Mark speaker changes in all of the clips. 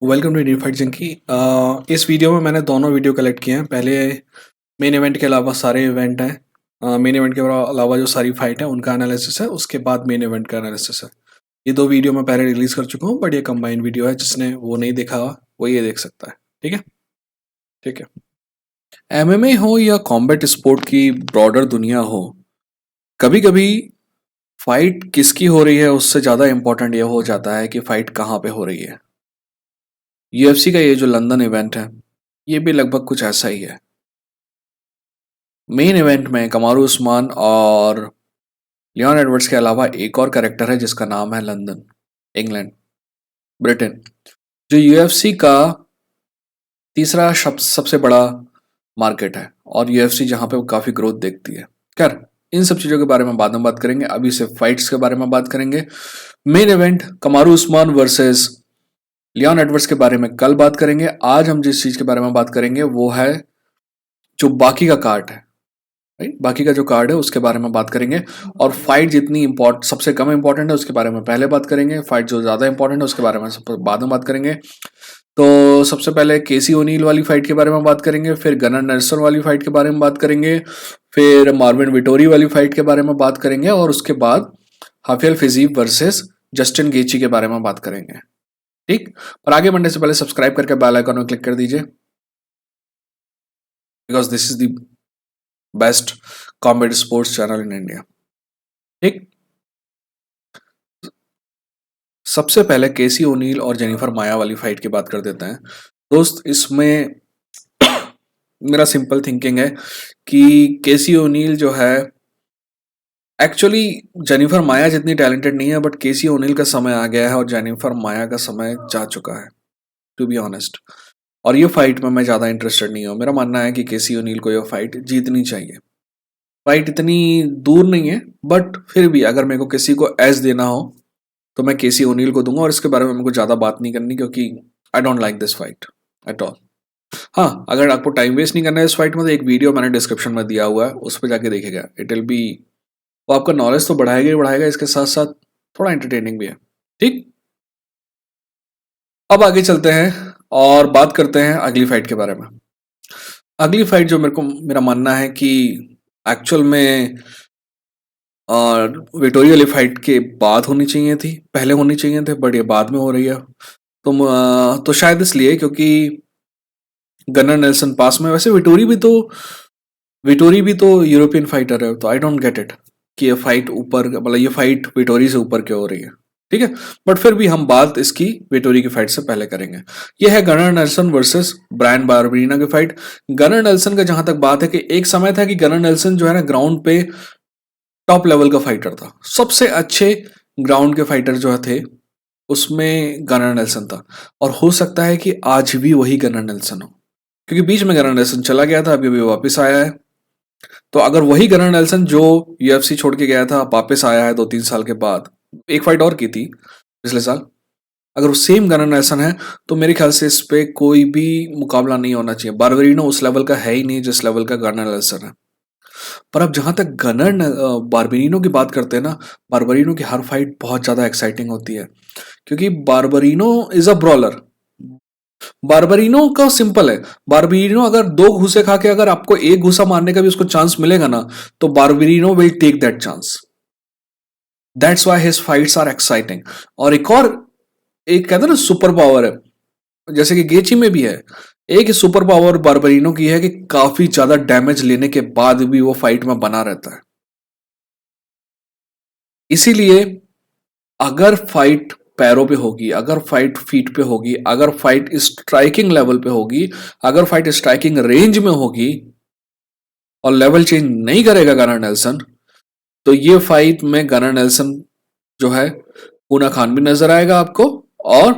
Speaker 1: Welcome to Indian fight junkie. इस वीडियो में मैंने दोनों वीडियो कलेक्ट किए हैं। पहले मेन इवेंट के अलावा सारे इवेंट हैं। मेन इवेंट के अलावा जो सारी फाइट है उनका एनालिसिस है, उसके बाद मेन इवेंट का एनालिसिस है। ये दो वीडियो मैं पहले रिलीज कर चुका हूँ, बट ये कंबाइंड वीडियो है। जिसने वो नहीं देखा हुआ वो ये देख सकता है। ठीक है, ठीक है। एमएमए हो या कॉम्बैट स्पोर्ट की ब्रॉडर दुनिया हो, कभी कभी फाइट किसकी हो रही है उससे ज़्यादा इंपॉर्टेंट ये हो जाता है कि फाइट कहाँ पे हो रही है। यूएफसी का ये जो लंदन इवेंट है, ये भी लगभग कुछ ऐसा ही है। मेन इवेंट में कमारू उस्मान और लियोन एडवर्ड्स के अलावा एक और कैरेक्टर है जिसका नाम है लंदन, इंग्लैंड, ब्रिटेन, जो यूएफसी का तीसरा सबसे बड़ा मार्केट है और यूएफसी जहां पे वो काफी ग्रोथ देखती है। खैर, इन सब चीजों के बारे में बाद में बात करेंगे। अभी से फाइट्स के बारे में बात करेंगे। Main event कमारू Usman versus Leon Edwards के बारे में कल बात करेंगे। आज हम जिस चीज के बारे में बात करेंगे वो है जो बाकी का कार्ड है, राइट। बाकी का जो कार्ड है उसके बारे में बात करेंगे। और फाइट जितनी इम्पोर्ट सबसे कम इंपॉर्टेंट है उसके बारे में पहले बात करेंगे। फाइट जो ज्यादा इंपॉर्टेंट है उसके बारे में बाद में बात करेंगे। तो सबसे पहले केसी ओनील वाली फाइट के बारे में बात करेंगे, फिर गनर नेल्सन वाली फाइट के बारे में बात करेंगे, फिर मार्विन विटोरी वाली फाइट के बारे में बात करेंगे और उसके बाद हाफियल फिजीब वर्सेस जस्टिन गेची के बारे में बात करेंगे। ठीक। पर आगे बढ़ने से पहले सब्सक्राइब करके बेल आइकन में क्लिक कर दीजिए, because this is the best combat sports channel in India. ठीक। सबसे पहले केसी ओनील और जेनिफर माया वाली फाइट की बात कर देते हैं। दोस्त, इसमें मेरा सिंपल थिंकिंग है कि केसी ओनील जो है, एक्चुअली जेनिफर माया जितनी टैलेंटेड नहीं है, बट केसी ओनील का समय आ गया है और जेनिफर माया का समय जा चुका है, टू बी ऑनेस्ट। और ये फाइट में मैं ज़्यादा इंटरेस्टेड नहीं हूँ। मेरा मानना है कि केसी ओनील को ये फाइट जीतनी चाहिए। फाइट इतनी दूर नहीं है, बट फिर भी अगर मेरे को किसी को एज देना हो तो मैं केसी ओनील को दूंगा। और इसके बारे में मेरे को ज़्यादा बात नहीं करनी, क्योंकि I don't like this fight at all. हाँ, अगर आपको टाइम वेस्ट नहीं करना है इस फाइट में, तो एक वीडियो मैंने डिस्क्रिप्शन में दिया हुआ है, उस पर जाके देखेगा। इट विल बी, वो आपका नॉलेज तो बढ़ाएगा ही बढ़ाएगा, इसके साथ साथ थोड़ा एंटरटेनिंग भी है। ठीक। अब आगे चलते हैं और बात करते हैं अगली फाइट के बारे में। अगली फाइट जो मेरा मानना है कि एक्चुअल में विक्टोरिया वाली फाइट के बाद होनी चाहिए थी, पहले होनी चाहिए थे, बट ये बाद में हो रही है। तो शायद इसलिए क्योंकि गनर नेल्सन पास में, वैसे विटोरी भी तो यूरोपियन फाइटर है, तो आई डोंट गेट इट कि ये फाइट ऊपर, मतलब ये फाइट विटोरी से ऊपर क्यों हो रही है। ठीक है, बट फिर भी हम बात इसकी विटोरी की फाइट से पहले करेंगे। ये है गनर नेल्सन वर्सेस ब्रायन बार्बरीना की फाइट। गनर नेल्सन का जहां तक बात है कि एक समय था कि गनर नेल्सन जो है ना, ग्राउंड पे टॉप लेवल का फाइटर था। सबसे अच्छे ग्राउंड के फाइटर जो थे उसमें गनर नेल्सन था। और हो सकता है कि आज भी वही गनर नेल्सन हो, क्योंकि बीच में गनर नेल्सन चला गया था, अभी अभी वापस आया है। तो अगर वही गनर नेल्सन जो यूएफसी छोड़ के गया था वापस आया है 2-3 साल के बाद, एक फाइट और की थी पिछले साल, अगर वो सेम गनर नेल्सन है तो मेरे ख्याल से इस पे कोई भी मुकाबला नहीं होना चाहिए। बार्बरिनो उस लेवल का है ही नहीं जिस लेवल का गनर नेल्सन है। पर अब जहां तक बार्बरिनो की बात करते हैं ना, बार्बरिनो की हर फाइट बहुत ज्यादा एक्साइटिंग होती है, क्योंकि बार्बरिनो इज अ ब्रॉलर। बार्बरिनो का सिंपल है, बार्बरिनो अगर दो घुसे खा के अगर आपको एक घुसा मारने का भी उसको चांस मिलेगा ना, तो Barberena will take that chance. That's why his fights are exciting. और एक कहते हैं ना सुपर पावर है, जैसे कि गेची में भी है, एक सुपर पावर बार्बरिनो की है कि काफी ज्यादा डैमेज लेने के बाद भी वो फाइट में बना रहता है। इसीलिए अगर फाइट पैरों पे होगी, अगर फाइट फीट पे होगी, अगर फाइट स्ट्राइकिंग लेवल पे होगी, अगर फाइट स्ट्राइकिंग रेंज में होगी और लेवल चेंज नहीं करेगा गनर नेल्सन, तो ये फाइट में गनर नेल्सन जो है पूना खान भी नजर आएगा आपको और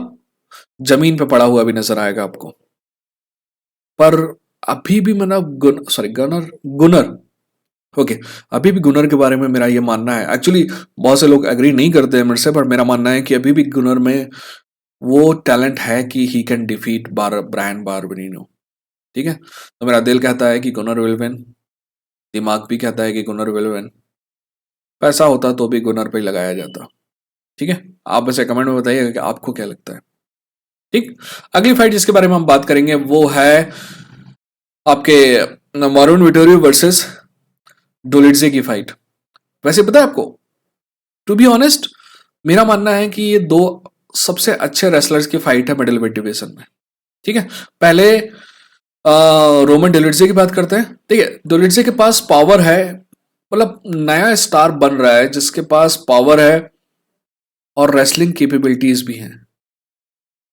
Speaker 1: जमीन पे पड़ा हुआ भी नजर आएगा आपको। पर अभी भी मैंने सॉरी गनर गुनर ओके अभी भी गुनर के बारे में मेरा ये मानना है। एक्चुअली बहुत से लोग एग्री नहीं करते हैं मेरे से, पर मेरा मानना है कि अभी भी गुनर में वो टैलेंट है कि ही कैन डिफीट ब्रायन बार्बरिनो। ठीक है, तो मेरा दिल कहता है कि गुनर विल विन, दिमाग भी कहता है कि गुनर विल विन। पैसा होता तो भी गुनर पे ही लगाया जाता। ठीक है, आप वैसे कमेंट में बताइए कि आपको क्या लगता है। ठीक, अगली फाइट जिसके बारे में हम बात करेंगे वो है आपके मार्विन विटोरियो वर्सेस डोलिड्जे की फाइट। वैसे पता है आपको, टू बी ऑनेस्ट, मेरा मानना है कि ये दो सबसे अच्छे रेसलर्स की फाइट है मिडिल वेट डिवीजन में। ठीक है, पहले रोमन डोलिड्जे की बात करते हैं। ठीक है, डोलिड्जे के पास पावर है, मतलब नया स्टार बन रहा है जिसके पास पावर है और रेसलिंग कैपेबिलिटीज भी हैं।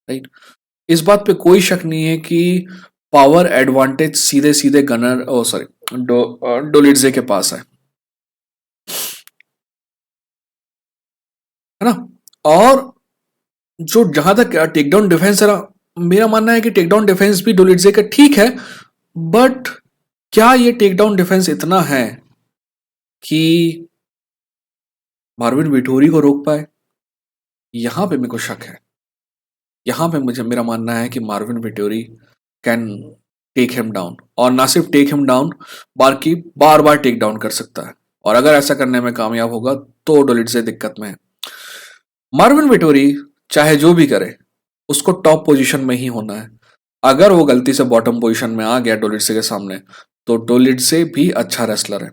Speaker 1: राइट, इस बात पे कोई शक नहीं है कि पावर एडवांटेज सीधे सीधे गनर ओ सॉरी डोलिड्जे के पास है ना। और जो जहां तक टेक डाउन डिफेंस है ना, मेरा मानना है कि टेक डाउन डिफेंस भी डोलिड्जे का ठीक है, बट क्या ये टेक डाउन डिफेंस इतना है कि मार्विन विटोरी को रोक पाए? यहां पे मेरे को शक है। यहां पे मुझे मेरा मानना है कि Marvin Vettori can take him down, और ना सिर्फ टेक हिम डाउन बल्कि बार बार टेक डाउन कर सकता है। और अगर ऐसा करने में कामयाब होगा तो डोलिड्जे दिक्कत में है। मार्विन विटोरी चाहे जो भी करे, उसको टॉप पोजीशन में ही होना है। अगर वो गलती से बॉटम पोजीशन में आ गया डोलिड्से के सामने, तो डोलिड्से भी अच्छा रेसलर है।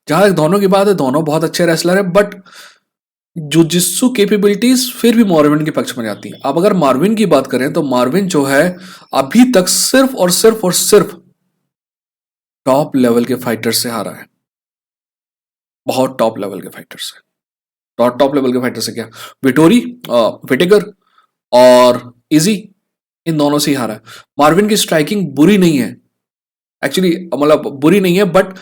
Speaker 1: जहां तक दोनों की बात है, दोनों बहुत अच्छे रेसलर है, बट जुजित्सु कैपेबिलिटीज फिर भी मार्विन के पक्ष में जाती है। अब अगर मार्विन की बात करें तो मार्विन जो है अभी तक सिर्फ टॉप लेवल के फाइटर से हारा है। बहुत टॉप लेवल के फाइटर से। टॉप लेवल के फाइटर से क्या, विटोरी, विटेकर और इजी, इन दोनों से ही हारा है। मार्विन की स्ट्राइकिंग बुरी नहीं है एक्चुअली, मतलब बुरी नहीं है, बट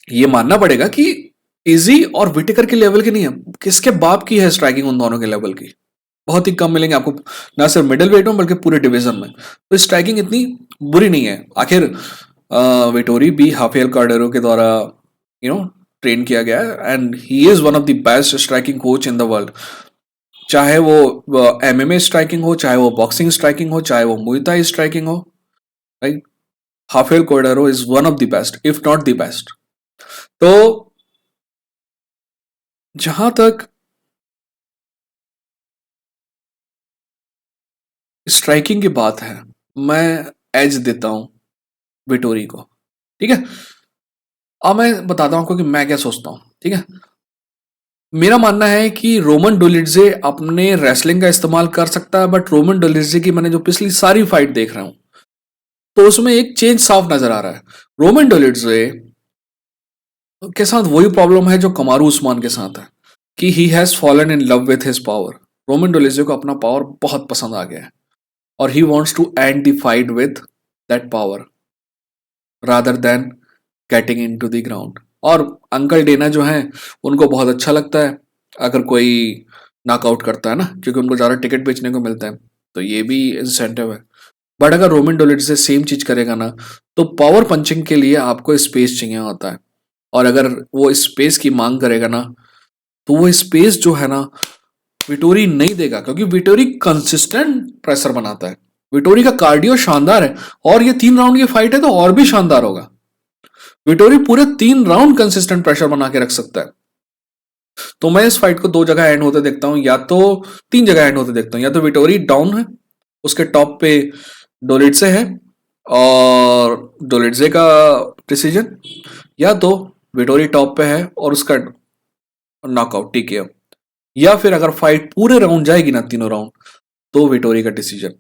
Speaker 1: ये मानना पड़ेगा कि इजी और विटेकर के लेवल की नहीं है, किसके बाप की है स्ट्राइकिंग उन दोनों के लेवल की। बहुत ही कम मिलेंगे आपको, ना सिर्फ मिडिल वेट में बल्कि पूरे डिवीजन में। तो स्ट्राइकिंग इतनी बुरी नहीं है। आखिर विटोरी भी हाफियल कार्डेरो के द्वारा ट्रेन किया गया है, and he is one of the best striking coach in the world. चाहे वो एमएमए स्ट्राइकिंग हो, चाहे वो बॉक्सिंग स्ट्राइकिंग हो, चाहे वो मुay थाई स्ट्राइकिंग हो, right, Rafael Cordeiro is one of the best if not the best. तो जहां तक स्ट्राइकिंग की बात है, मैं एज देता हूं विटोरी को। ठीक है, अब मैं बताता हूं आपको कि मैं क्या सोचता हूं। ठीक है, मेरा मानना है कि रोमन डोलिड्जे अपने रेसलिंग का इस्तेमाल कर सकता है, बट रोमन डोलिड्जे की मैंने जो पिछली सारी फाइट देख रहा हूं, तो उसमें एक चेंज साफ नजर आ रहा है। रोमन डोलिड्जे के साथ वही प्रॉब्लम है जो कमारू उस्मान के साथ है, कि he has fallen in love with his power. Roman Dolidze को अपना पावर बहुत पसंद आ गया है, और he wants to end the fight with that power rather than getting into the ground. और अंकल डेना जो है, उनको बहुत अच्छा लगता है अगर कोई नॉकआउट करता है ना, क्योंकि उनको ज़्यादा टिकट बेचने को मिलता है, तो ये भी इंसेंटिव है। बट अगर रोमन डोलिड्जे से सेम चीज करेगा ना, तो पावर पंचिंग के लिए आपको स्पेस चाहिए होता है, और अगर वो स्पेस की मांग करेगा ना, तो वो स्पेस जो है ना विटोरी नहीं देगा, क्योंकि विटोरी कंसिस्टेंट प्रेशर बनाता है। विटोरी का कार्डियो शानदार है, और ये 3 राउंड की फाइट है तो और भी शानदार होगा। विटोरी पूरे 3 राउंड कंसिस्टेंट प्रेशर बना के रख सकता है। तो मैं इस फाइट को 2 जगह एंड होते देखता हूं, या तो 3 जगह एंड होते देखता हूं। या तो विटोरी डाउन है, उसके टॉप पे डोलिड्जे है और डोलिड्जे का डिसीजन, या तो विटोरी टॉप पे है और उसका नॉकआउट टीकेओ, या फिर अगर फाइट पूरे राउंड जाएगी ना, 3 राउंड, तो विटोरी का डिसीजन।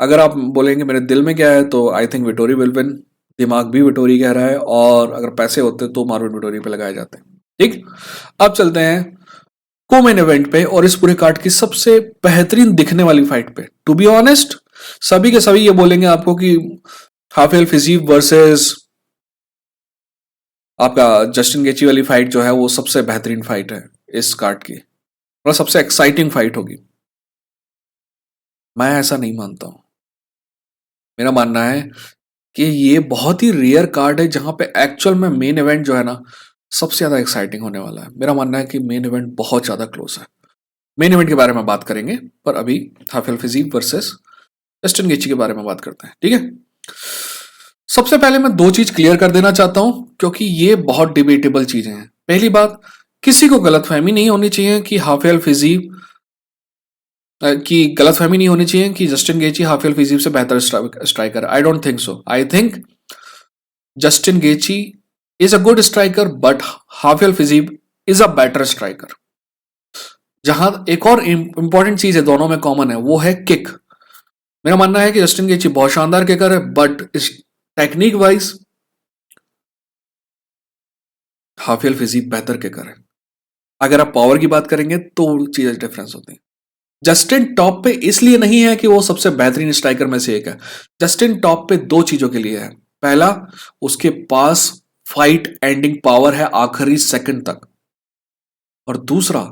Speaker 1: अगर आप बोलेंगे मेरे दिल में क्या है, तो I think Vettori will win. दिमाग भी विटोरी कह रहा है, और अगर पैसे होते तो मार्विन विटोरी पे लगाए जाते हैं। ठीक, अब चलते हैं को मेन इवेंट पे, और इस पूरे कार्ड की सबसे बेहतरीन दिखने वाली फाइट पे। टू बी ऑनेस्ट, सभी के सभी ये बोलेंगे आपको कि हाफिल फिजीव वर्सेस आपका जस्टिन गेची वाली फाइट जो है वो सबसे बेहतरीन फाइट है इस कार्ड की, और सबसे एक्साइटिंग फाइट होगी। मैं ऐसा नहीं मानता हूं। मेरा मानना है कि ये बहुत ही रेयर कार्ड है जहां पे एक्चुअल में मेन इवेंट जो है ना सबसे ज्यादा एक्साइटिंग होने वाला है। मेरा मानना है कि मेन इवेंट बहुत ज्यादा क्लोज है। मेन इवेंट के बारे में बात करेंगे, पर अभी हाफिल फिजीव वर्सेस जस्टिन गेची के बारे में बात करते हैं। ठीक है, सबसे पहले मैं 2 चीज क्लियर कर देना चाहता हूं, क्योंकि ये बहुत डिबेटेबल चीजें हैं। पहली बात, किसी को गलतफहमी नहीं होनी चाहिए कि हाफिल फिजीव कि गलतफहमी नहीं होनी चाहिए कि जस्टिन गेची हाफिल फिजीव से बेहतर striker. I don't think so. I think Justin Gaethje is a good striker but Rafael Fiziev is a better striker. जहां एक और इंपॉर्टेंट चीज है दोनों में कॉमन है, वो है किक। मेरा मानना है कि जस्टिन गेची बहुत शानदार किकर है बट इस टेक्निक वाइज हाफिल फिजीव बेहतर किकर है। अगर आप पावर की बात करेंगे तो चीजें डिफरेंस होती हैं। जस्टिन टॉप पे इसलिए नहीं है कि वो सबसे बेहतरीन स्ट्राइकर में से एक है। जस्टिन टॉप पे दो चीजों के लिए है। पहला, उसके पास फाइट एंडिंग पावर है आखिरी सेकंड तक, और दूसरा,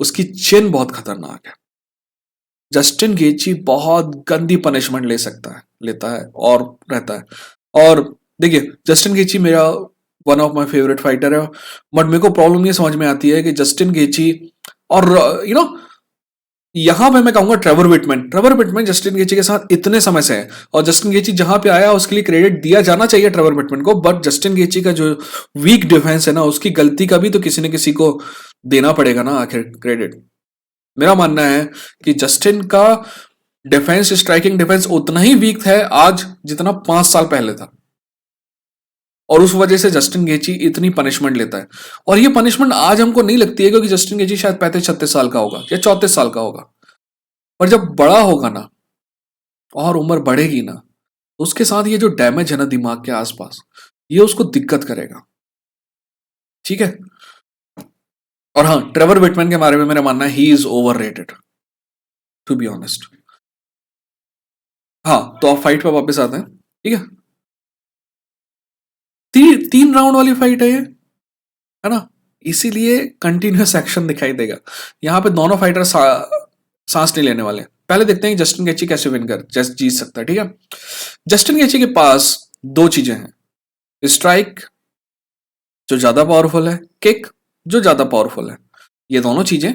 Speaker 1: उसकी चिन बहुत खतरनाक है। जस्टिन गेची बहुत गंदी पनिशमेंट ले सकता है, लेता है और रहता है। और देखिए, जस्टिन गेची मेरा one of my favourite fighter है, बट मेरे को प्रॉब्लम ये समझ में आती है कि जस्टिन गेची और यू नो यहां पे मैं कहूंगा ट्रेवर विटमैन जस्टिन गेची के साथ इतने समय से है, और जस्टिन गेची जहां पे आया उसके लिए क्रेडिट दिया जाना चाहिए ट्रेवर विटमैन को, बट जस्टिन गेची का जो वीक डिफेंस है ना, उसकी गलती का भी तो किसी न किसी को देना पड़ेगा ना आखिर क्रेडिट। मेरा मानना है कि जस्टिन का डिफेंस, स्ट्राइकिंग डिफेंस उतना ही वीक है आज जितना 5 साल पहले था, और उस वजह से जस्टिन गेची इतनी पनिशमेंट लेता है। और ये पनिशमेंट आज हमको नहीं लगती है क्योंकि जस्टिन गेची शायद 35-36 साल का होगा या 34 साल का होगा, पर जब बड़ा होगा ना और उम्र बढ़ेगी ना, तो उसके साथ ये जो डैमेज है ना दिमाग के आसपास, ये उसको दिक्कत करेगा। ठीक है। और हाँ, ट्रेवर विटमैन के बारे में मेरा मानना है he is overrated, to be honest. हाँ, तो आप फाइट पे वापस आते हैं। ठीक है। 3 राउंड वाली फाइट है ना, इसीलिए कंटिन्यूस एक्शन दिखाई देगा। यहाँ पे दोनों फाइटर सांस नहीं लेने वाले। पहले देखते हैं कि जस्टिन गेची कैसे विन कर जीत सकता है। ठीक है। जस्टिन गेची के पास दो चीजें हैं, स्ट्राइक जो ज्यादा पावरफुल है, किक जो ज्यादा पावरफुल है। ये दोनों चीजें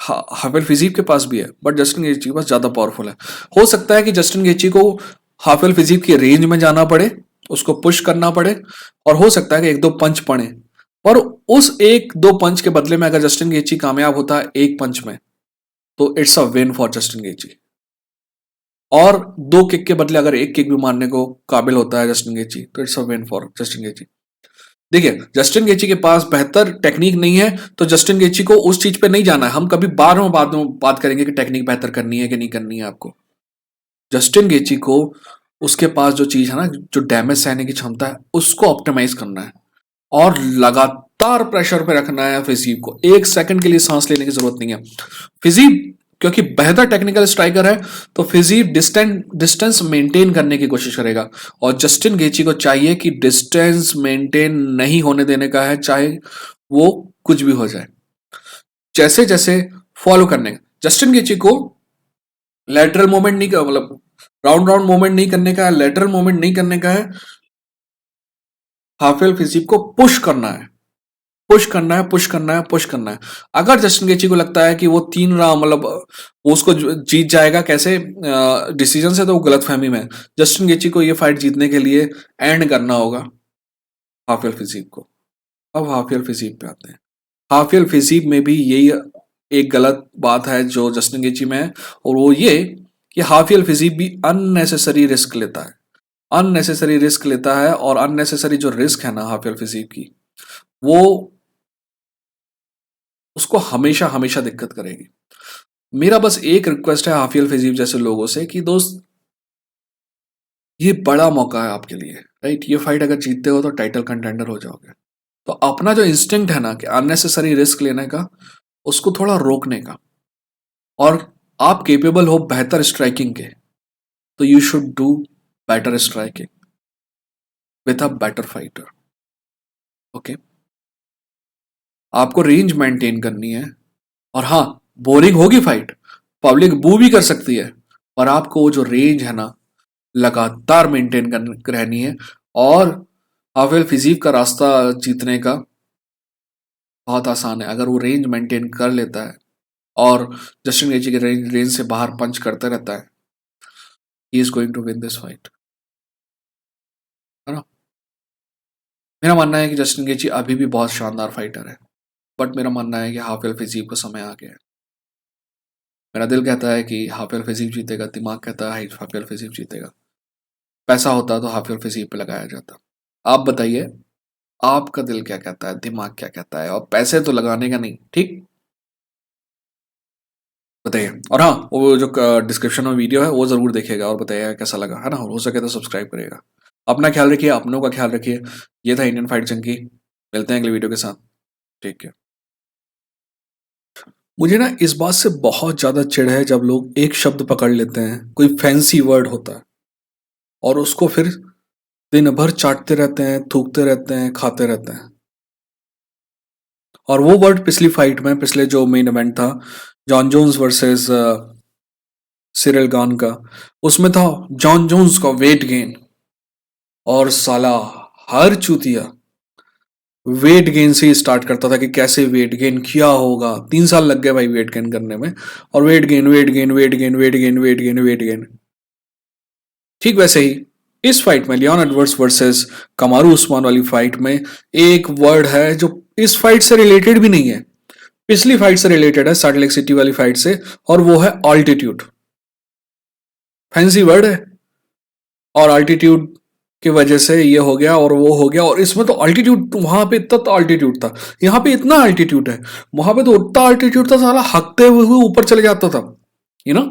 Speaker 1: हाफिल फिजीक के पास भी है, बट जस्टिन गेची के पास ज्यादा पावरफुल है। हो सकता है कि जस्टिन गेची को हाफिल फिजीक की रेंज में जाना पड़े, उसको पुश करना पड़े, और हो सकता है कि एक दो पंच पड़े, और उस एक दो पंच के बदले में अगर जस्टिन गेची कामयाब होता है एक पंच में, तो it's a win for Justin गेची। और दो किक के बदले अगर एक किक भी मारने को काबिल होता है जस्टिन गेची, तो it's a win for Justin गेची। देखिए, जस्टिन गेची के पास बेहतर टेक्निक नहीं है, तो जस्टिन गेची को उस चीज पे नहीं जाना है। हम कभी बाद में बात करेंगे कि टेक्निक बेहतर करनी है कि नहीं करनी है आपको। जस्टिन गेची को उसके पास जो चीज है ना, जो डैमेज सहने की क्षमता है, उसको ऑप्टिमाइज करना है और लगातार प्रेशर पे रखना है फिजीक को। एक सेकंड के लिए सांस लेने की जरूरत नहीं है। फिजीक क्योंकि बेहतर टेक्निकल स्ट्राइकर है, तो फिजीक डिस्टेंस मेंटेन करने की कोशिश करेगा, और जस्टिन गेची को चाहिए कि डिस्टेंस मेंटेन नहीं होने देने का है, चाहे वो कुछ भी हो जाए। जैसे जैसे फॉलो करने का, जस्टिन गेची को लेटरल मूवमेंट नहीं, मतलब राउंड राउंड मूवमेंट नहीं करने का है, लेटरल मूवमेंट नहीं करने का है। हाफिल फिजिक को पुश करना है, पुश करना है, पुश करना है, पुश करना है। अगर जस्टिन गेची को लगता है कि वो 3 राउंड, मतलब वो उसको जीत जाएगा कैसे डिसीजन से, तो वो गलतफहमी में है। जस्टिन गेची को ये फाइट जीतने के लिए एंड करना होगा हाफिल फिजिक को। अब हाफिल फिजिक पे आते हैं। हाफिल फिजिक में भी यही एक गलत बात है जो जस्टिन गेची में है, और वो ये कि हाफिल फिजिक भी अननेसेसरी रिस्क लेता है। अननेसेसरी रिस्क लेता है, और अननेसेसरी जो रिस्क है ना हाफिल फिजिक की, वो उसको हमेशा हमेशा दिक्कत करेगी। मेरा बस एक रिक्वेस्ट है हाफिल फिजीव जैसे लोगों से कि दोस्त, ये बड़ा मौका है आपके लिए, राइट। ये फाइट अगर जीतते हो तो टाइटल कंटेंडर हो जाओगे। तो अपना जो इंस्टिंक्ट है ना कि अननेसेसरी रिस्क लेने का, उसको थोड़ा रोकने का, और आप केपेबल हो बेहतर स्ट्राइकिंग के, तो you should do better striking with a better fighter. Okay. आपको रेंज मेंटेन करनी है, और हाँ, बोरिंग होगी फाइट, पब्लिक बू भी कर सकती है, पर आपको वो जो रेंज है ना लगातार मेंटेन कर रहनी है। और हाफिल फिजीक का रास्ता जीतने का बहुत आसान है, अगर वो रेंज मेंटेन कर लेता है और जस्टिन गेची के रेंज से बाहर पंच करते रहता है, he is going to win this fight, है ना। मेरा मानना है कि जस्टिन गेची अभी भी बहुत शानदार फाइटर है, बट मेरा मानना है कि हाफिल फिजीक को समय आ गया है। मेरा दिल कहता है कि हाफिज फिजिक जीतेगा, दिमाग कहता है हाफिज फिजिक जीतेगा। पैसा होता तो हाफिज फिजिक पे लगाया जाता। आप बताइए, आपका दिल क्या कहता है, दिमाग क्या कहता है? और पैसे तो लगाने का नहीं, ठीक? बताइए। और हाँ, वो जो डिस्क्रिप्शन में वीडियो है वो जरूर देखिएगा और बताइएगा कैसा लगा, है ना? हो सके तो सब्सक्राइब करिएगा। अपना ख्याल रखिए, अपनों का ख्याल रखिए। ये था इंडियन फाइट जंकी। मिलते हैं अगले वीडियो के साथ। ठीक है। मुझे ना इस बात से बहुत ज्यादा चिढ़ है जब लोग एक शब्द पकड़ लेते हैं, कोई फैंसी वर्ड होता है, और उसको फिर दिन भर चाटते रहते हैं, थूकते रहते हैं, खाते रहते हैं। और वो वर्ड पिछली फाइट में, पिछले जो मेन इवेंट था Jon Jones versus Ciryl Gane का, उसमें था जॉन जोन्स का वेट गेन। और साला हर चूतिया वेट गेन से ही स्टार्ट करता था कि कैसे वेट गेन किया होगा। 3 साल लग गए भाई वेट गेन करने में, और weight gain weight gain weight gain weight gain weight gain weight gain. ठीक वैसे ही इस फाइट में लियोन एडवर्ड्स वर्सेस कमारू उस्मान वाली फाइट में एक वर्ड है जो इस फाइट से रिलेटेड भी नहीं है, पिछली फाइट से रिलेटेड है, सल्ट लेक सिटी वाली फाइट से, और वो है ऑल्टीट्यूड। फैंसी वर्ड है, और अल्टीट्यूड की वजह से ये हो गया और वो हो गया। और इसमें तो अल्टीट्यूड, वहां पे इतना तो अल्टीट्यूड था, यहाँ पे इतना अल्टीट्यूड है, वहां पे तो उतना अल्टीट्यूड था, साला हकते हुए ऊपर चले जाता था, यू नो,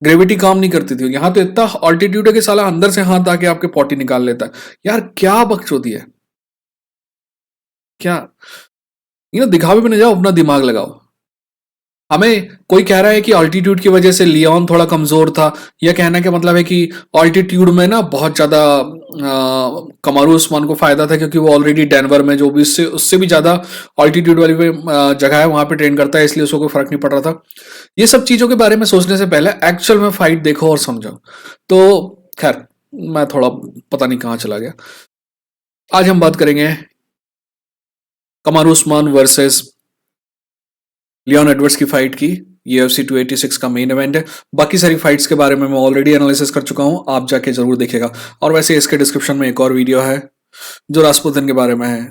Speaker 1: ग्रेविटी काम नहीं करती थी। यहाँ तो इतना अल्टीट्यूड है कि साला अंदर से हाथ आके आपके पॉटी निकाल लेता है। यार क्या बकचोदी है, क्या, दिखावे में नहीं जाओ, अपना दिमाग लगाओ। हमें कोई कह रहा है कि ऑल्टीट्यूड की वजह से लियोन थोड़ा कमजोर था, यह कहने का मतलब है कि ऑल्टीट्यूड में ना बहुत ज्यादा कमारू उस्मान को फायदा था, क्योंकि वो ऑलरेडी डेनवर में, जो भी उससे उससे भी ज्यादा ऑल्टीट्यूड वाली जगह है, वहां पे ट्रेन करता है, इसलिए उसको कोई फर्क नहीं पड़ रहा था। ये सब चीजों के बारे में सोचने से पहले एक्चुअल में फाइट देखो और समझो। तो खैर, मैं थोड़ा पता नहीं कहाँ चला गया। आज हम बात करेंगे कमारू उस्मान वर्सेस लियोन एडवर्ड्स की फाइट की। UFC 286 का मेन इवेंट है। बाकी सारी फाइट्स के बारे में मैं ऑलरेडी एनालिसिस कर चुका हूं, आप जाके जरूर देखिएगा। और वैसे इसके डिस्क्रिप्शन में एक और वीडियो है जो रासपुतिन के बारे में है।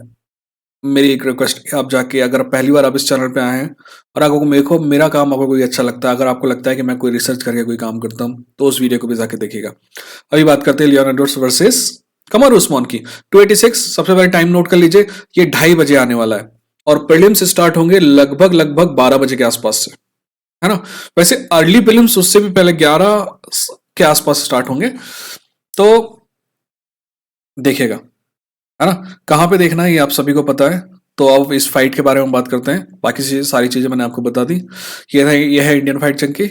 Speaker 1: मेरी एक रिक्वेस्ट है, आप जाके, अगर पहली बार आप इस चैनल पे आए हैं और आपको मेरा काम आपको कोई अच्छा लगता है, अगर आपको लगता है कि मैं कोई रिसर्च करके कोई काम करता हूँ, तो उस वीडियो को भी जाके देखिएगा। अभी बात करते हैं लियोन एडवर्ड्स वर्सेस कमारू उस्मान की 286। सबसे पहले टाइम नोट कर लीजिए, ये 2:30 बजे आने वाला है, और प्रीलिम्स स्टार्ट होंगे लगभग लगभग 12 बजे के आसपास से, है ना? वैसे अर्ली प्रीलिम्स उससे भी पहले 11 के आसपास स्टार्ट होंगे, तो देखिएगा, है ना? कहाँ पे देखना है ये आप सभी को पता है। तो अब इस फाइट के बारे में बात करते हैं। बाकी सारी चीजें मैंने आपको बता दी। ये है Indian fight junkie.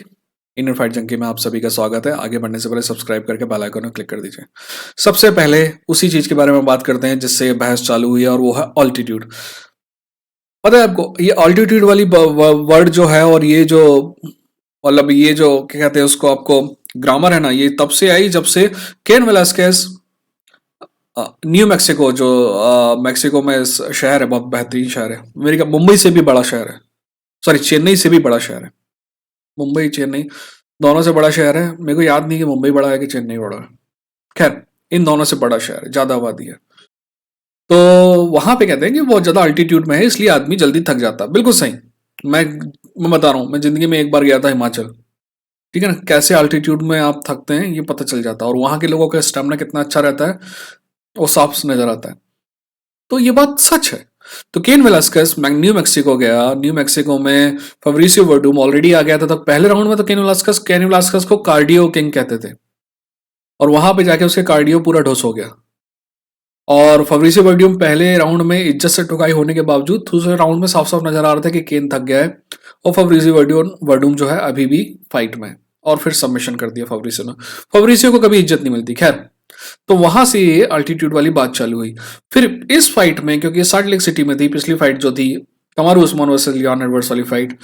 Speaker 1: Indian fight junkie में आप सभी का स्वागत है। आगे बढ़ने से पहले सब्सक्राइब करके बेल आइकन में क्लिक कर दीजिए। सबसे पहले उसी चीज के बारे में बात करते हैं जिससे बहस चालू हुई है, और वो है ऑल्टीट्यूड। पता है आपको, ये ऑल्टीट्यूड वाली वर्ड जो है, और ये जो, मतलब ये जो क्या कहते हैं उसको, आपको ग्रामर है ना, ये तब से आई जब से केन वेलास्केस न्यू मैक्सिको, जो मैक्सिको में शहर है, बहुत बेहतरीन शहर है, अमेरिका, मुंबई से भी बड़ा शहर है, सॉरी चेन्नई से भी बड़ा शहर है। मुंबई चेन्नई दोनों से बड़ा शहर है। मेरे को याद नहीं कि मुंबई बड़ा है कि चेन्नई बड़ा है। खैर, इन दोनों से बड़ा शहर है, ज्यादा आबादी है। तो वहां पे कहते हैं कि बहुत ज्यादा अल्टीट्यूड में है, इसलिए आदमी जल्दी थक जाता है। बिल्कुल सही। मैं बता रहा हूँ, मैं जिंदगी में एक बार गया था हिमाचल, ठीक है ना? कैसे अल्टीट्यूड में आप थकते हैं ये पता चल जाता है, और वहां के लोगों का स्टेमिना कितना अच्छा रहता है वो साफ नजर आता है। तो ये बात सच है। तो केन वेलास्केस न्यू मैक्सिको गया। न्यू मैक्सिको में फब्रिसियो वर्डूम ऑलरेडी आ गया था, तो पहले राउंड में तो केन वेलास्केस को कार्डियो किंग कहते थे, और वहां पे जाके उसके कार्डियो पूरा ढोस हो गया। और फब्रिसियो वर्डूम पहले राउंड में इज्जत से ठुकाई होने के बावजूद दूसरे राउंड में साफ साफ नजर आ रहा था कि केन थक गया है, और फब्रिसियो वर्डूम जो है अभी भी फाइट में, और फिर सबमिशन कर दिया फब्रिसियो ने। फब्रिसियो को कभी इज्जत नहीं मिलती। खैर, तो वहां से ये अल्टीट्यूड वाली बात चालू हुई। फिर इस फाइट में, क्योंकि सल्ट लेक सिटी में थी पिछली फाइट जो थी, कमारू उस्मान वर्सेस लियोन एडवर्ड्स वाली फाइट,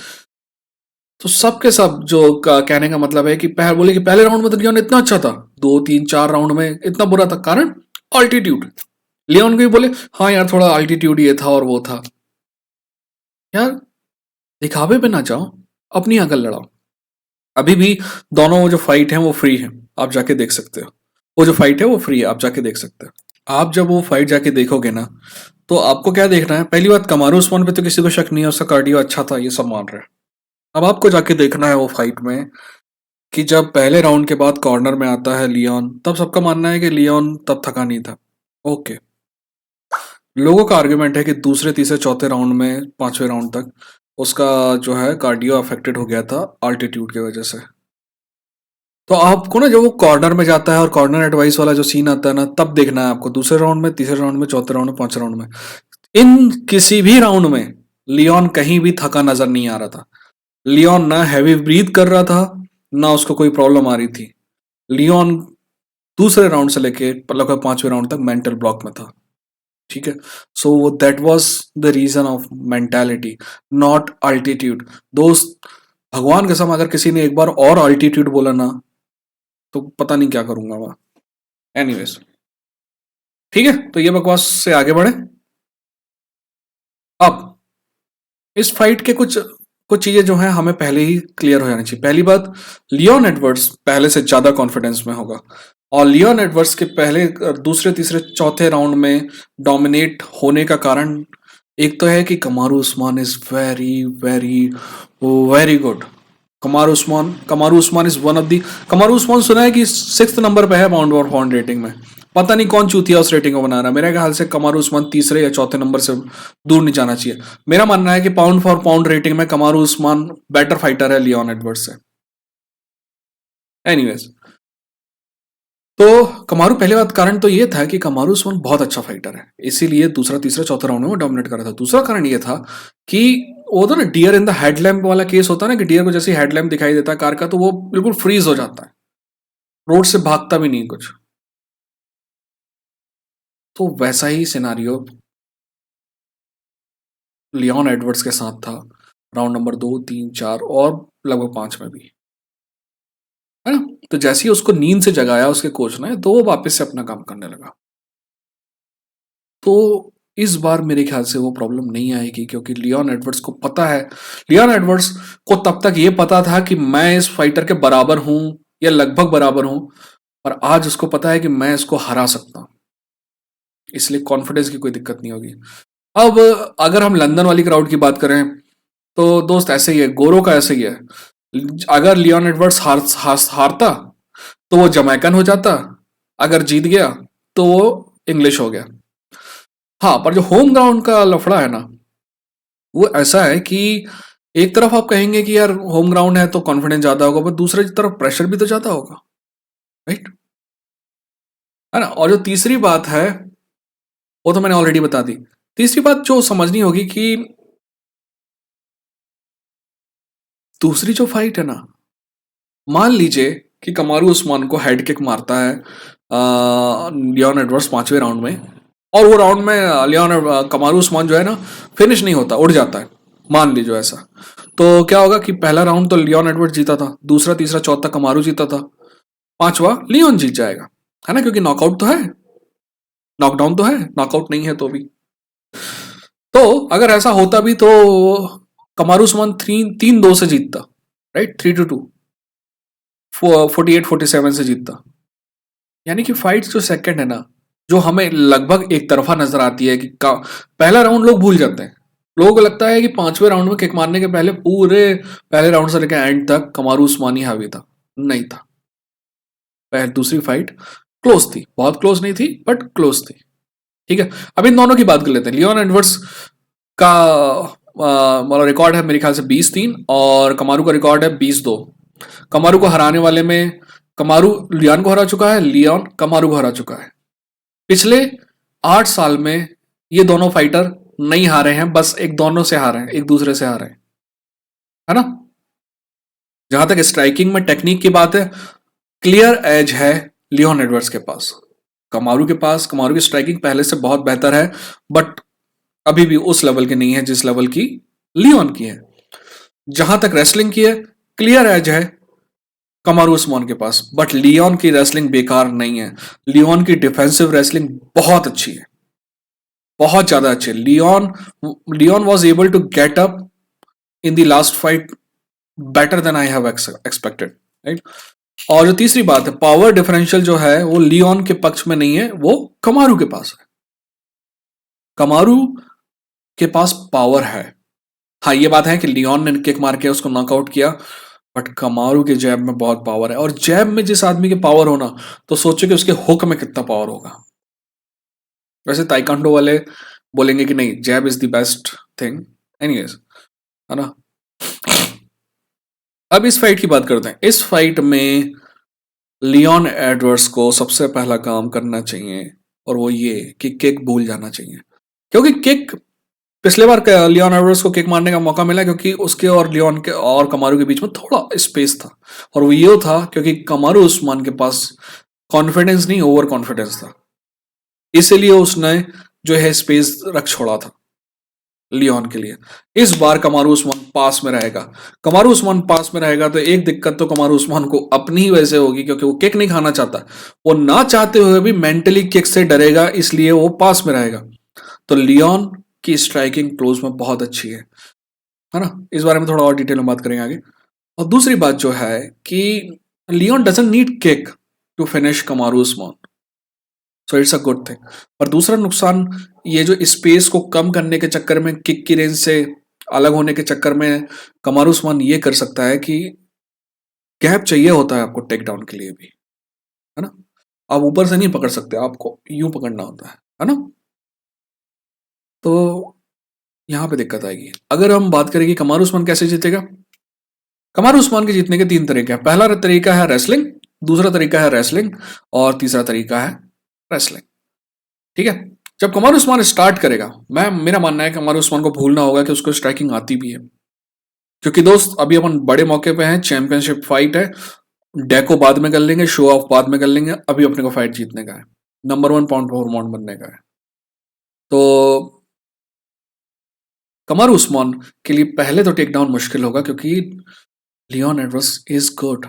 Speaker 1: तो सबके सब जो कहने का मतलब है कि बोले कि पहले राउंड में तो लियोन इतना अच्छा था, 2 3 4 राउंड में इतना बुरा था, कारण अल्टीट्यूड। लियोन को भी बोले हाँ यार थोड़ा अल्टीट्यूड ये था और वो था। यार दिखावे पे ना जाओ, अपनी अकल लड़ाओ। अभी भी दोनों जो फाइट है वो फ्री है, आप जाके देख सकते हो। वो जो फाइट है वो फ्री है, आप जाके देख सकते हो। आप जब वो फाइट जाके देखोगे ना, तो आपको क्या देखना है? पहली बात, कमारू उस्मान पे तो किसी को शक नहीं है, उसका कार्डियो अच्छा था, ये सब मान रहे हैं। अब आपको जाके देखना है वो फाइट में कि जब पहले राउंड के बाद कॉर्नर में आता है लियोन, तब सबका मानना है कि लियोन तब थका नहीं था। ओके, लोगों का आर्गुमेंट है कि दूसरे तीसरे चौथे राउंड में पांचवें राउंड तक उसका जो है कार्डियो अफेक्टेड हो गया था अल्टीट्यूड की वजह से। तो आपको ना जब वो कॉर्नर में जाता है और कॉर्नर एडवाइस वाला जो सीन आता है ना, तब देखना है आपको दूसरे राउंड में, तीसरे राउंड में, चौथे राउंड में, पांचवें राउंड में, इन किसी भी राउंड में लियोन कहीं भी थका नजर नहीं आ रहा था। लियोन ना हैवी ब्रीथ कर रहा था, ना उसको कोई प्रॉब्लम आ रही थी। लियोन दूसरे राउंड से लेके लगभग पांचवें राउंड तक मेंटल ब्लॉक में था। ठीक है, so that was the reason of mentality, not altitude. दोस्त, भगवान कसम अगर किसी ने एक बार और अल्टीट्यूड बोला ना, तो पता नहीं क्या करूंगा मैं। एनीवेज, ठीक है, तो ये बकवास से आगे बढ़े। अब इस फाइट के कुछ कुछ चीजें जो हैं हमें पहले ही क्लियर हो जानी चाहिए। पहली बात, लियोन एडवर्ड्स पहले से ज्यादा कॉन्फिडेंस में होगा, और लियोन एडवर्ड्स के पहले दूसरे तीसरे चौथे राउंड में डोमिनेट होने का कारण एक तो है कि Kamaru Usman is very very very good. Kamaru Usman is one of the, Kamaru Usman सुना है कि सिक्स्थ नंबर पे है पाउंड फॉर पाउंड रेटिंग में। पता नहीं कौन चूतिया उस रेटिंग को बना रहा है। मेरे ख्याल से कमारू उस्मान तीसरे या चौथे नंबर से दूर नहीं जाना चाहिए। मेरा मानना है कि पाउंड फॉर पाउंड रेटिंग में कमारू उस्मान बेटर फाइटर है लियोन एडवर्ड्स से। एनीवेज, तो कमारू पहले बात कारण तो ये था कि कमारू उस्मान बहुत अच्छा फाइटर है, इसीलिए दूसरा तीसरा चौथा राउंड में वो डोमिनेट कर रहा था। दूसरा कारण ये था कि वो तो ना डियर इन द हेडलैम्प वाला केस होता है ना, कि डियर को जैसे हेडलैम्प दिखाई देता है कार का तो वो बिल्कुल फ्रीज हो जाता है, रोड से भागता भी नहीं कुछ। तो वैसा ही सिनारियो लियोन एडवर्ड्स के साथ था राउंड नंबर 2, 3, 4 और लगभग 5 में भी, है ना। तो जैसे ही उसको नींद से जगाया उसके कोच ने, तो वो वापस से अपना काम करने लगा। तो इस बार मेरे ख्याल से वो प्रॉब्लम नहीं आएगी, क्योंकि लियोन एडवर्ड्स को पता है, लियोन एडवर्ड्स को तब तक ये पता था कि मैं इस फाइटर के बराबर हूं या लगभग बराबर हूं, और आज उसको पता है कि मैं इसको हरा सकता हूं, इसलिए कॉन्फिडेंस की कोई दिक्कत नहीं होगी। अब अगर हम लंदन वाली क्राउड की बात करें, तो दोस्त ऐसे ही है, गोरो का ऐसे ही है। अगर लियोन एडवर्ड्स हारता तो वो जमैकन हो जाता, अगर जीत गया तो वो इंग्लिश हो गया। हाँ, पर जो होम ग्राउंड का लफड़ा है ना, वो ऐसा है कि एक तरफ आप कहेंगे कि यार होम ग्राउंड है तो कॉन्फिडेंस ज्यादा होगा, पर दूसरी तरफ प्रेशर भी तो ज्यादा होगा, राइट, है ना। और जो तीसरी बात है वो तो मैंने ऑलरेडी बता दी। तीसरी बात जो समझनी होगी कि दूसरी जो फाइट है ना, मान लीजिए कि कमारू उस्मान को हेड किक मारता है लियोन एडवर्ड्स पांचवें राउंड में, और वो राउंड में कमारू उस्मान जो है ना फिनिश नहीं होता, उड़ जाता है, मान लीजिए ऐसा। तो क्या होगा कि पहला राउंड तो लियोन एडवर्ड्स जीता था, दूसरा तीसरा चौथा कमारू जीता था, पांचवा लियोन जीत जाएगा, है ना, क्योंकि नॉकआउट तो है, नॉकडाउन तो है, नॉकआउट नहीं है तो भी। तो अगर ऐसा होता भी तो कमारू उस्मान 3-2 से जीतता, राइट, 3-2, 48-47 से जीतता। यानी कि फाइट जो सेकंड है ना, जो हमें लगभग एक तरफा नजर आती है कि पहला राउंड लोग भूल जाते हैं। लोगों को लगता है कि पांचवें राउंड में किक मारने के पहले पूरे पहले राउंड से लेकर एंड तक कमारू उस्मानी हावी था। नहीं था। पहले दूसरी फाइट क्लोज थी, बहुत क्लोज नहीं थी बट क्लोज थी। ठीक है, अब इन दोनों की बात कर लेते हैं। लियोन एडवर्ड्स का वाला रिकॉर्ड है मेरे ख्याल से 20-3, और कमारू का रिकॉर्ड है 20-2। कमारू को हराने वाले में कमारू लियोन को हरा चुका है, लियोन कमारू को हरा चुका है। पिछले 8 साल में ये दोनों फाइटर नहीं हारे हैं, बस एक दोनों से हारे हैं, एक दूसरे से हारे हैं, है ना। जहां तक स्ट्राइकिंग में टेक्निक की बात है, क्लियर एज है लियोन एडवर्ड्स के पास। कमारू की स्ट्राइकिंग पहले से बहुत बेहतर है, बट अभी भी उस लेवल की नहीं है जिस लेवल की लियोन की है। जहां तक रेसलिंग की है, क्लियर एज है कमारू उस्मान के पास, बट लियोन की रेसलिंग बेकार नहीं है। लियोन की डिफेंसिव रेसलिंग बहुत अच्छी है, बहुत ज्यादा अच्छी है। Leon was able to get up in the last fight better than I have expected, right. और जो तीसरी बात है, पावर डिफरेंशियल जो है वो लियोन के पक्ष में नहीं है, वो कमारू के पास है। कमारू के पास पावर है, हाँ, ये बात है कि लियोन ने किक मार के उसको नॉकआउट किया, बट कमारू के जैब में बहुत पावर है, और जैब में जिस आदमी के पावर हो ना, तो सोचो कि उसके हुक में कितना पावर होगा। वैसे ताइक्वांडो वाले बोलेंगे कि नहीं, jab is the best thing. Anyways, है ना। अब इस फाइट की बात करते हैं। इस फाइट में लियोन एडवर्ड्स को सबसे पहला काम करना चाहिए, और वो ये कि किक भूल जाना चाहिए, क्योंकि किक पिछले बार लियोन एडवर्ड्स को किक मारने का मौका मिला क्योंकि उसके और लियोन के और कमारू के बीच में थोड़ा स्पेस था, और वो ये था क्योंकि कमारू उस्मान के पास कॉन्फिडेंस नहीं, ओवर कॉन्फिडेंस था, इसीलिए उसने जो है स्पेस रख छोड़ा था लियोन के लिए। इस बार कमारू उस्मान पास में रहेगा। कमारू उस्मान पास में रहेगा तो एक दिक्कत तो कमारू उस्मान को अपनी ही वजह से होगी, क्योंकि वो किक नहीं खाना चाहता। वो ना चाहते हुए भी मेंटली किक से डरेगा, इसलिए वो पास में रहेगा। तो लियोन की स्ट्राइकिंग क्लोज में बहुत अच्छी है ना। इस बारे में थोड़ा और डिटेल में बात करेंगे आगे। और दूसरी बात जो है कि Leon doesn't need kick to finish Kamaru Usman, so it's a good thing. पर दूसरा नुकसान, ये जो स्पेस को कम करने के चक्कर में, किक की रेंज से अलग होने के चक्कर में, कमारू उस्मान ये कर सकता है कि गैप चाहिए होता है आपको टेक डाउन के लिए भी, है ना। आप ऊपर से नहीं पकड़ सकते, आपको यूं पकड़ना होता है ना। तो यहाँ पे दिक्कत आएगी। अगर हम बात करें कि कमारू उस्मान कैसे जीतेगा, कमारू उस्मान के जीतने के तीन तरीके हैं। पहला तरीका है रेसलिंग, दूसरा तरीका है रेसलिंग, और तीसरा तरीका है रेसलिंग। ठीक है। जब कमारू उस्मान स्टार्ट करेगा, मेरा मानना है कि कमारू उस्मान को भूलना होगा कि उसको स्ट्राइकिंग आती भी है, क्योंकि दोस्त अभी अपन बड़े मौके पे हैं, चैंपियनशिप फाइट है। डेको बाद में कर लेंगे, शो ऑफ बाद में कर लेंगे, अभी अपने को फाइट जीतने का है, नंबर 1 पाउंड फॉर पाउंड बनने का है। तो कमारू उस्मान के लिए पहले तो टेक डाउन मुश्किल होगा, क्योंकि लियोन एडवर्ड्स इज गुड,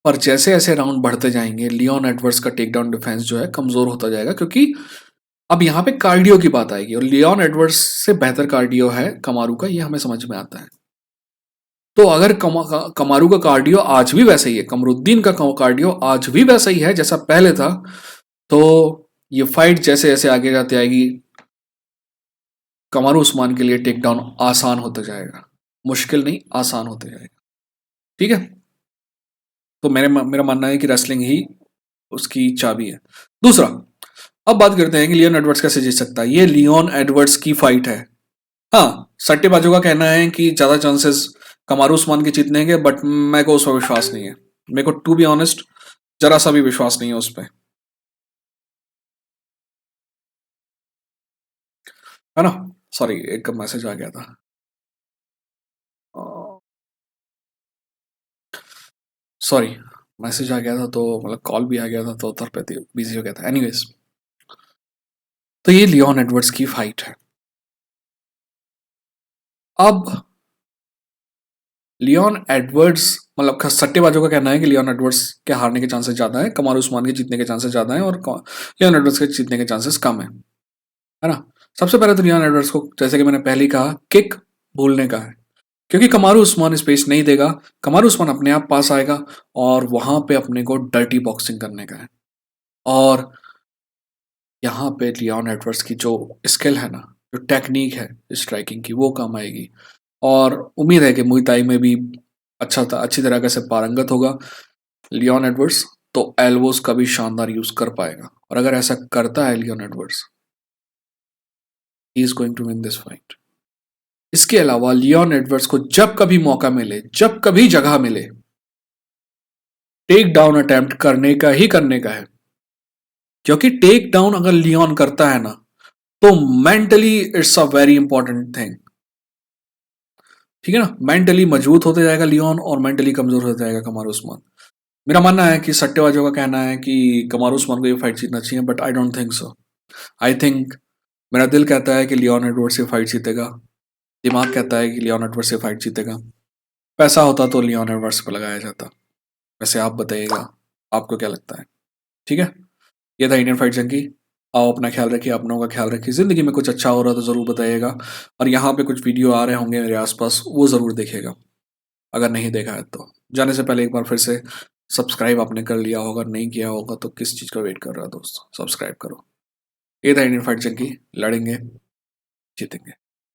Speaker 1: पर जैसे जैसे राउंड बढ़ते जाएंगे लियोन एडवर्ड्स का टेक डाउन डिफेंस जो है कमजोर होता जाएगा, क्योंकि अब यहाँ पे कार्डियो की बात आएगी, और लियोन एडवर्ड्स से बेहतर कार्डियो है कमारू का, ये हमें समझ में आता है। तो अगर कमारू का कार्डियो आज भी वैसा ही है, कमरुद्दीन का कार्डियो आज भी वैसा ही है जैसा पहले था, तो ये फाइट जैसे जैसे आगे जाती आएगी, कमारू उस्मान के लिए टेक डाउन आसान होता जाएगा, मुश्किल नहीं, आसान होता जाएगा। ठीक है। तो मेरा मानना है कि रेसलिंग ही उसकी चाबी है। दूसरा, अब बात करते हैं कि लियोन एडवर्ड्स कैसे जीत सकता है। ये लियोन एडवर्ड्स की फाइट है। हाँ, सट्टेबाजों का कहना है कि ज्यादा चांसेस कमारू उस्मान के जीतने के, बट मेरे को उस पर विश्वास नहीं है। मेरे को टू बी ऑनेस्ट जरा सा भी विश्वास नहीं है उस पर, है ना। सॉरी, एक मैसेज आ गया था। सॉरी, मैसेज आ गया था, तो मतलब कॉल भी आ गया था, तो उधर पे बिजी हो गया था। एनीवेज, तो ये लियोन एडवर्ड्स की फाइट है। अब लियोन एडवर्ड्स, मतलब सट्टेबाजों का कहना है कि लियोन एडवर्ड्स के हारने के चांसेस ज्यादा है, कमारू उस्मान के जीतने के चांसेस ज्यादा है, और लियोन एडवर्ड्स के जीतने के चांसेस कम है ना। सबसे पहले तो लियोन एडवर्ड्स को, जैसे कि मैंने पहले ही कहा, किक भूलने का है, क्योंकि कमारू उस्मान स्पेस नहीं देगा। कमारू उस्मान अपने आप पास आएगा, और वहां पे अपने को डर्टी बॉक्सिंग करने का है। और यहाँ पे लियोन एडवर्ड्स की जो स्किल है ना, जो टेक्निक है स्ट्राइकिंग की, वो काम आएगी। और उम्मीद है कि मुई ताई में भी अच्छी तरह से पारंगत होगा लियोन एडवर्ड्स, तो एल्बोस का भी शानदार यूज कर पाएगा, और अगर ऐसा करता है Leon Edwards, he is going to win this fight. इसके अलावा लियोन एडवर्ड्स को जब कभी मौका मिले, जब कभी जगह मिले, टेक डाउन अटेम्प्ट करने का ही करने का है, क्योंकि टेक डाउन अगर लियोन करता है ना, तो mentally it's a very important thing. ठीक है ना, मेंटली मजबूत होते जाएगा लियोन, और मेंटली कमजोर होता जाएगा कमारू उस्मान। मेरा मानना है कि सट्टेबाजों का कहना है कि कमारू उस्मान को ये फाइट जीतना चाहिए, but I don't think so. I think, मेरा दिल कहता है कि लियोन एडवर्ड्स से फाइट जीतेगा, दिमाग कहता है कि लियोन एडवर्ड्स से फाइट जीतेगा। पैसा होता तो लियोन एडवर्ड्स पर लगाया जाता। वैसे आप बताइएगा, आपको क्या लगता है। ठीक है। ये था इंडियन फाइट जंकी। आओ, अपना ख्याल रखिए, अपनों का ख्याल रखिए, ज़िंदगी में कुछ अच्छा हो रहा है तो ज़रूर बताइएगा, और यहाँ पे कुछ वीडियो आ रहे होंगे मेरे आसपास, वो ज़रूर देखिएगा, अगर नहीं देखा है तो। जाने से पहले एक बार फिर से सब्सक्राइब आपने कर लिया होगा, नहीं किया होगा तो किस चीज़ का वेट कर रहा है दोस्त, सब्सक्राइब करो। ये था इंडियन फाइट जंकी, लड़ेंगे, जीतेंगे।